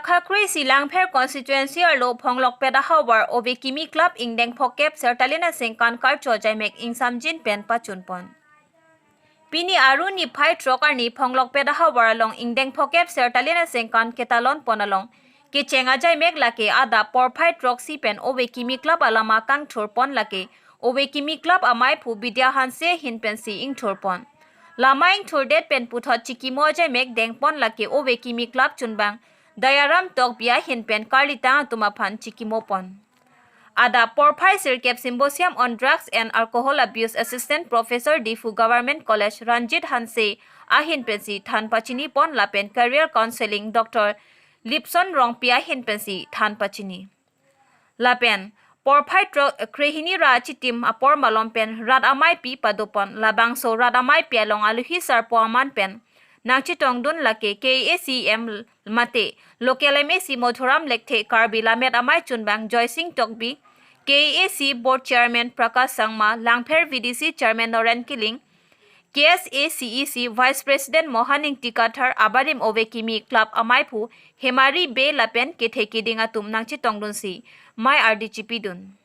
Khakri Silangpher constituency lo Phonglok Peda Hawar Obe Kimi Club Ingdeng Phokep Sertalina Sengkan Kar Chojaimek Ingsamjin Pen Pachunpon. Pini Aruni Pai Trokar ni Phonglok Peda Hawar along Ingdeng Phokep Sertalina Sengkan Ketalon Ponalong. Ki Chenga Jaimek Lake Ada Porpai Troxy Pen Obe Kimi Club Alama Kang Thurpon Lake Obe Kimi Club Amai Phu Bidya Hanse Hinpensi Ing Thurpon. Lama Ing Thurdet Pen Puthot Chikimo Jaimek Dengpon Lake Obe Kimi Club Chunbang. Dayaram tok bia hinpen karlita tumaphan chikimopon. Ada Porpai Sirkep Symposium on Drugs and Alcohol Abuse Assistant Professor Difu Government College Ranjit Hanse ahinpensi thanpachini pon lapen Career Counseling Dr. Lipson Rongpia hinpensi thanpachini. Lapen Porpai Krehini Ra Chitim Apor Malompen Rad Amai Pi Padopon Labangso Rad Amai Pialong Aluhi Sarpo Aman Pen Nangchi Tongdun Lake KACM Mate Local MAC Mothuram Lekte Karbi Lamet Amai Chunbang Joy Singh Tokbi KAC Board Chairman Prakash Sangma Langpher VDC Chairman Noren Kiling KSACEC Vice President Mohaning Tikathar Abadim Ovekimi Club Amaipu Hemari Be Lapen Ketheki Dingatum Nangchi Tongdun Si Mai RDGP Dun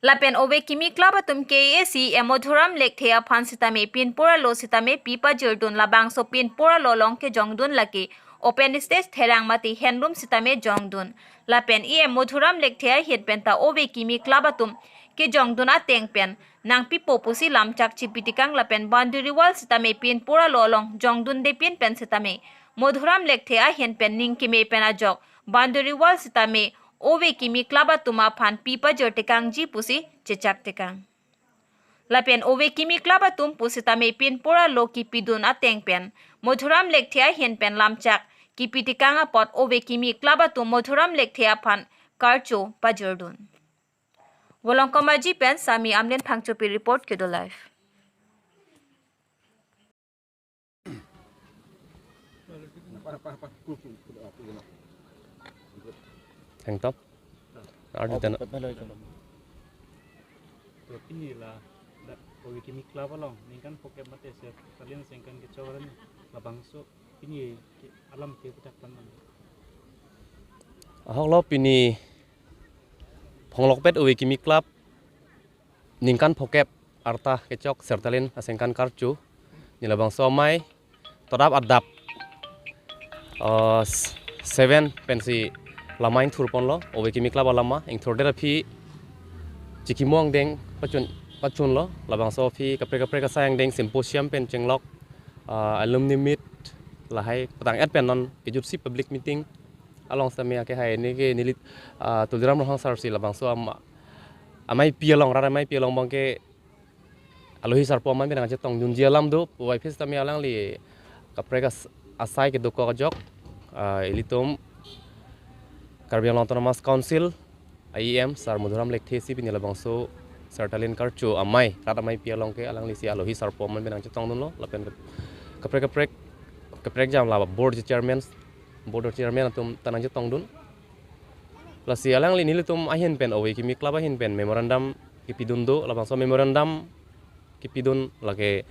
Lapen Obe Kimi Club atum KAC Emodhuram Lekthea Phan Sitame Pinpura Lo Sitame Pipa Jirdun Labang so Pinpura Lo Longke Jongdun Laki Open Stage Therang Mati Handroom Sitame Jongdun Lapen Emodhuram Lekthea Hitpenta Obe Kimi Club atum ke Jongdun Ateng Pen Nang Pipo Pusi Lamchak Chipitikang Lapen Boundary Wall Sitame Pinpura Lo Long Jongdun De Pin Pen Sitame Modhuram Lekthea Hen Pen Ningkime Penajok Boundary Wall Sitame Obe Kimi Klaba Tuma Phan Pipa Jertekang Ji Pusi Cecak Tekang. Lapen Obe Kimi Klaba Tum Pusitame Pinpura Lo Kipidun Ateng Pen Modhuram Lekthea Hen Pen Lamchak Kipitikang Apot Obe Kimi Klaba Tum Modhuram Lekthea Phan Karcho Pajerdun. Wolong Komaji Pen Sami Amlen Phangchopi Report Kedo Live. Hang top. Ada tan. To inilah Obe Kimi Club along ningkan Phokep mate se kalian sengkan ke cawaran labangso ini alam ke putakpan. Ahok lo pini Phonglok Pet Obe Kimi Club ningkan Phokep arta kecok sertalin asengkan karcu ni labangso mai todap adap 7 pensi lama ing thurpon lo Obe Kimi Club alama ing thordera phi chikimong deng pachun lo labang so phi kapre ka sayang deng symposium pen chenglok alumni meet lahai patang at pen non kejup public meeting along samia ke hai ni ke nilit tulram rohang sarsi labang so amai pialong rara mai pialong bangke alohi sarpo man benang chetong dun jialam do wai phis tami alang li kapre ka asai ke doko ka jok ilitum Karbiang Autonomous Council IEM Sar Modhuram Lekthea si pinila bangso sertalin karcho amai ratamai pialong ke alang lisi alohi sarpom man benang chetong dun lo lapen kaprek jam la board chairman atum tanang chetong dun lasi alang li nilitum ahin pen Obe Kimi Club ahin pen memorandum kipidun do la bangso memorandum kipidun lage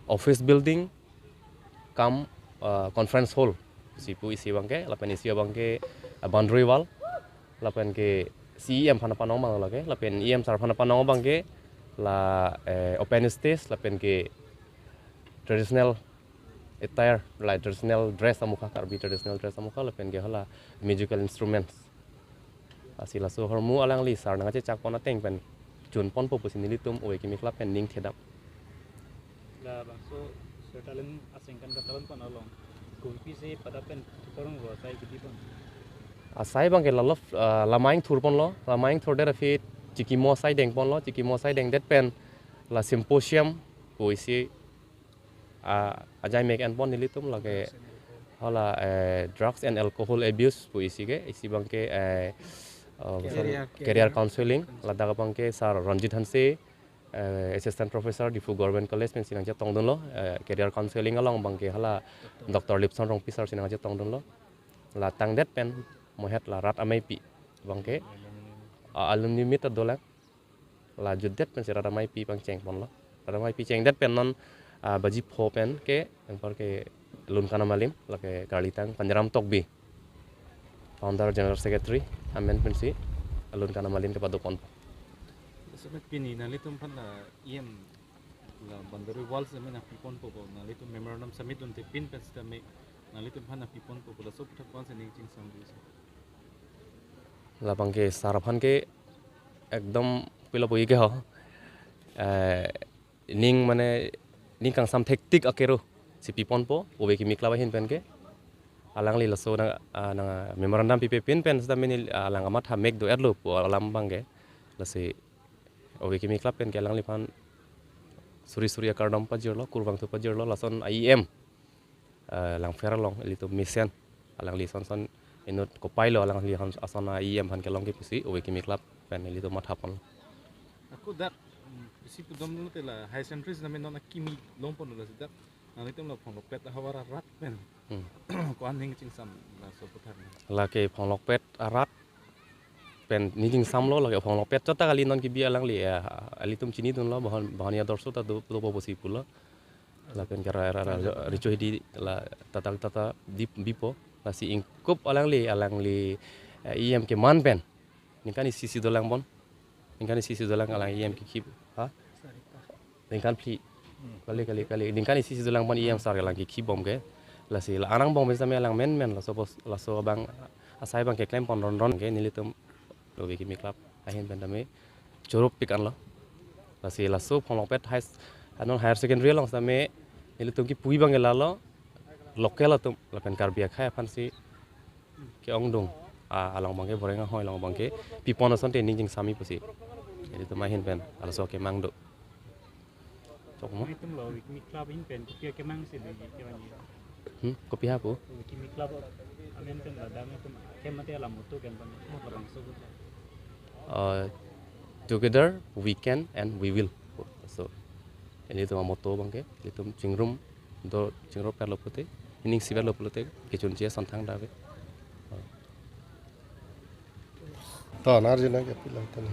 office building kam conference hall sipu isi bangke lapen isi bangke boundary wall lapen ke CEM phana panong bang lage lapen EM sar phana panong bangke la open stage lapen ke traditional attire like traditional dress amukha karbi traditional dress amukha lapen ke hala musical instruments asila so hormu alang li sar nanga chak pona teng pen chun pon po pusin nilitum Obe Kimi Club pen ning thedam La bangso sertalin asengkan katalan pan along kumpi se padapen korong ro sai kiti pan. Asai bang ke lalof lamaing thurpon lo lamaing thordera phi chikimo sai deng pon lo chikimo sai deng det pen la symposium poisi ajai mek an pon nilitum lage hala drugs and alcohol abuse poisi ke isi bang ke career counseling la daga bang ke sar Ranjit Hanse assistant professor di Fu Government College pen sinang chetong dun lo career counseling along bang ke hala Dr. Lipson Rong Pisar sinang chetong dun lo la tang det pen mohet la rat amai pi bangke alumni meet adola la judet pen sira ramai pi pang cheng pon lo ramai pi cheng det pen non baji pho pen ke angpar ke Lun Kana Malim lake Karlitang Panjaram Tokbi Founder General Secretary Amen Pensi Lun Kana Malim kepada pon Semet pini nalitum pan la la bandari wall semet na pipon po nalitum memorandum summit unte pin pes tame nalitum pan na pipon po la so putak pan sening jing sambu lapang ke sarapan ke ekdom pila poi ke ho ning mane ning kang sam hektik akero si pipon po obe ki mikla hin pen ke alang li laso na memorandum pipe pin pen sta meni alang amat ha mek do erlo po alam bangge lasi obe ki mikla pen ke alang li pan suri akardam pajirlo kurwang tu pajirlo lason IEM lang feralong li to mission alang li son inut ko pailo alang li han asana IEM han ke long ke pisi obe ki mikla pen li to mathapon aku dat bisi pudom nu tela high centuries na menon akimi lompon nu sidak nalitum la phong pet hawara rat pen ko aning jing sam la so putak la ke phong lok pet arat pen ni jing sam lo la ke phong lok pet chota kali non ki bi alang li ali tum chini tun lo bahon ya dorso ta do posi pula la pen kara richo di la tata bipo la si ingkup alang li IEM ke man pen ni kan isi dolang bon ni kan isi dolang alang IEM ki kip ha ni kan pli kali ni kan isi dolang bon IEM sar alang ki kip bom ke la si la anang bom besame alang men la so bang asai bang ke klaim pon ron ke nilitum lo ki mi club ahin pendame chorup pikan lo la si la so phong pet higher secondary long same nilitum ki pui bang la lo local atum la pen karbia khai phansi ke ongdong along bangke borenga hoi long bangke pipon son te ning sami pusi jadi to mahin pen ala so ke mangdo chokmo nalitum lo wiki club in pen ko ke mang se de ke bani kopi ha pu wiki club amen pen la dam tum ke mate la mutu ken pan la bang so together we can and we will so ini to moto bangke litum chingrum do chingro per lopote ining siber lopote ke chunche santhang dawe to narjuna ke pilang tan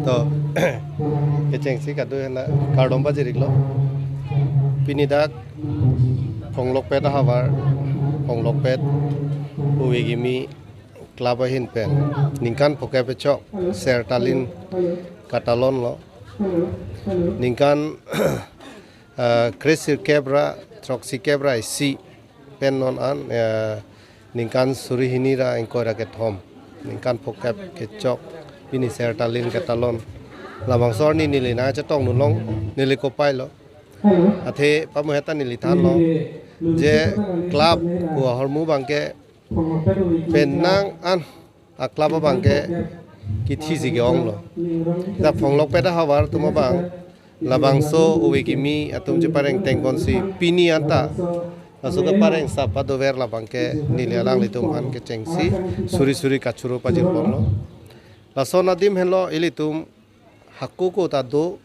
to ke cheng si kadu na kardom ba jirik lo pinidak ponglok pet havar ponglok pet uwigimi club hin pen ningkan poke pechok sertalin katalon lo ningkan Chris Kebra Troxy Kebra si pen non an ningkan suri hinira engkora ke thom ningkan pokap ke chok ini sertalin ke talon labang sor ni nilina cha tong nulong nili ko pailo athe pamuheta nili than lo je club ko hormu bangke penang an a club bangke ki thisi ge ong lo da phongsok peta hawar tuma bang labang so uwigimi atum je pareng tengkon si pini anta asuka pareng sapa dover la bangke nilialang litum han ke chengsi suri kachuro pajir ponlo la sona dim hello ilitum hakku ko ta do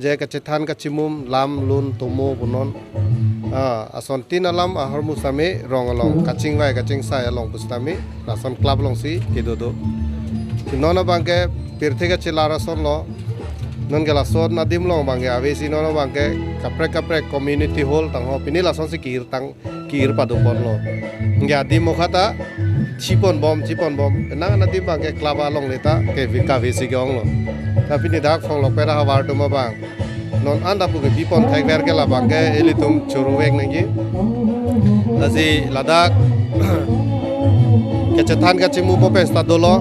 je ka chethan ka chimum lam lun tomo bunon ason tin alam ahar musame rong along kaching vai kaching sai along pustami rason club long si kedodo nona bangke pirthe ka chilara son lo non gela sod na dim long bangge avesi nono bangke kapre community hall tang ho pinila son si kir padu pon lo ngia dim mokhata chipon bom nang na dim bangke club along leta ke vika vesi gong lo tapi ni dak phong lo pera hawar tu ma bang non anda pu ke bipon thai ver ke la bangke elitum churuwek nangi lazi ladak ke chethan ka chimu po pesta dolo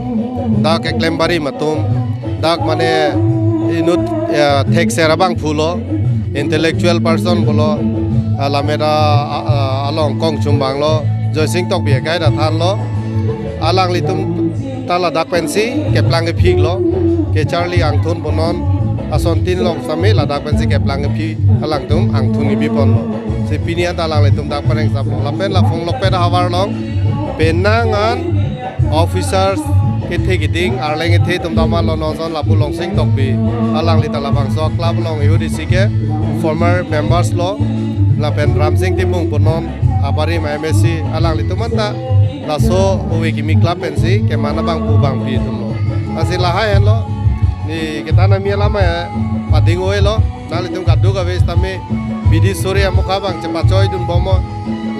dak ke klembari matum dak mane inut thek serabang phulo intellectual person bolo alameda along kong chumbang lo joising tok bia kai da than lo alang litum tala dak pensi ke plang ke phik lo ke charlie angthun bonon ason tin long same la dak pensi ke plang ke phi alang tum angthun ni bipon lo se pinia talang litum dak pareng sap la pen la phong lok pe da hawar long penangan officers ke the giding arleng the tum dama lo non son lapu long sing tok bi alang li tala bang so club long udc ke former members lo la pen ram sing timung ponon abari ma msc alang li tumanta la so uwi ki mi club pensi ke mana bang pu bang pi tum lo asila ha lo ni kita na mi lama ya pading oi lo nali tum kadu ka ves tame bidi sore amukha bang cepat coy dun bomo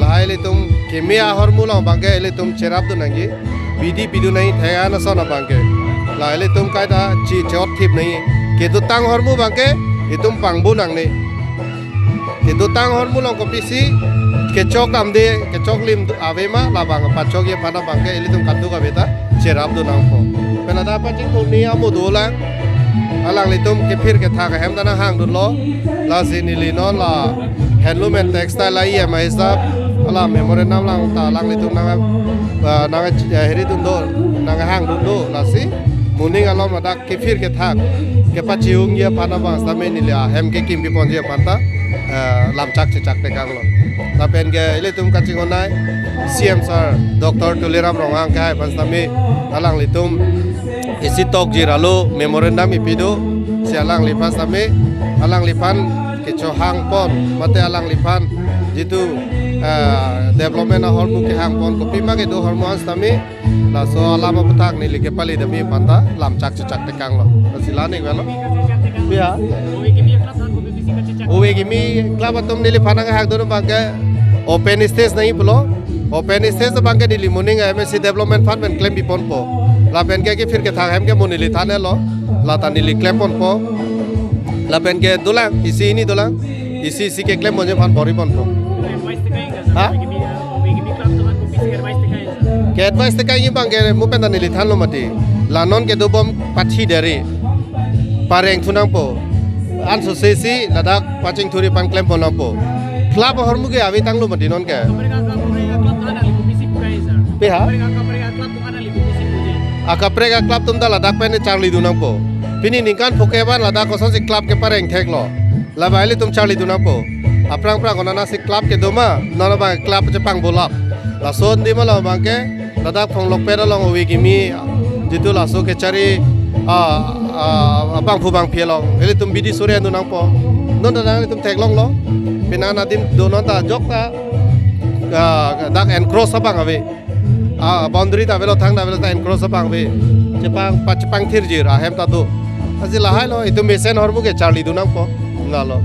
lahai le tum kemia hormu long bangke le tum cerap dun nangi bidi bidu nahi thaya na sona bangke lahai le tum kai da chi chot thip nahi ke tu tang hormu bangke itum pangbu nang ne ke tu tang hormu long ko pisi ke chok am de ke chok lim ave ma la bang pa chok ye pana bangke le tum kadu ka beta cerap dun nang ko penada pa ching thuni amu dola alang le tum ke phir ke tha ka hem dana hang dun lo la sini li non la handloom and textile la ye mai sab ala memorandum lang ta lang le tum nang heri dun do nang hang dun do la si muning alom la dak ke phir ke tha ke pa chiung ye pana ba same ni la hem ke kim bi pon ye panta lam chak chak te kang lo la pen ke le tum ka ching onai CM sir Dr. Tuliram Rongang kai pan same alang le tum isi tok jiralo memorandum ipido si alang lipan same alang lipan ke hang pon mate alang lipan jitu development hormu ke hang pon kopi ma ke do hormu as same la so alama putak ni like pali demi panta lam chak te kang lo silani welo ya owe gimi club atom ni lipan ang hang do bangke open stage nahi pulo open stage bangke di limuning MSC development fund men claim bipon po la pen ke phir ke thang hem ke monili thane lo la tani li claim pon po la pen ke dulang isi ini dulang isi ke claim monje fan bori pon po ha ke advice te kai bang ke mu pen tani li than lo mati la non ke do bom pathi dari pareng thunang po an so sesi ladak paching thuri pan claim pon po club hormu ke avi tang lo mati non ke pe ha akaprega club tum da ladak pen charli dunang po pini ningkan pokeban ladak kosan si club ke pareng thek lo la baile tum charli dunang po aprang prang onana si club ke doma nona ba club chepang bolap la son di ma la bangke ladak phong lok pera long wi gimi jitu la so ke chari abang phubang phielong ele tum bidi sore dunang po non da tum thek long lo pinana dim donon ta jok ta dak and cross abang ave boundary ta velo thang da velo ta encroach pang be chepang thir jir a hem ta do azila hai lo itu mesen hormu ke charli dunang po ngalo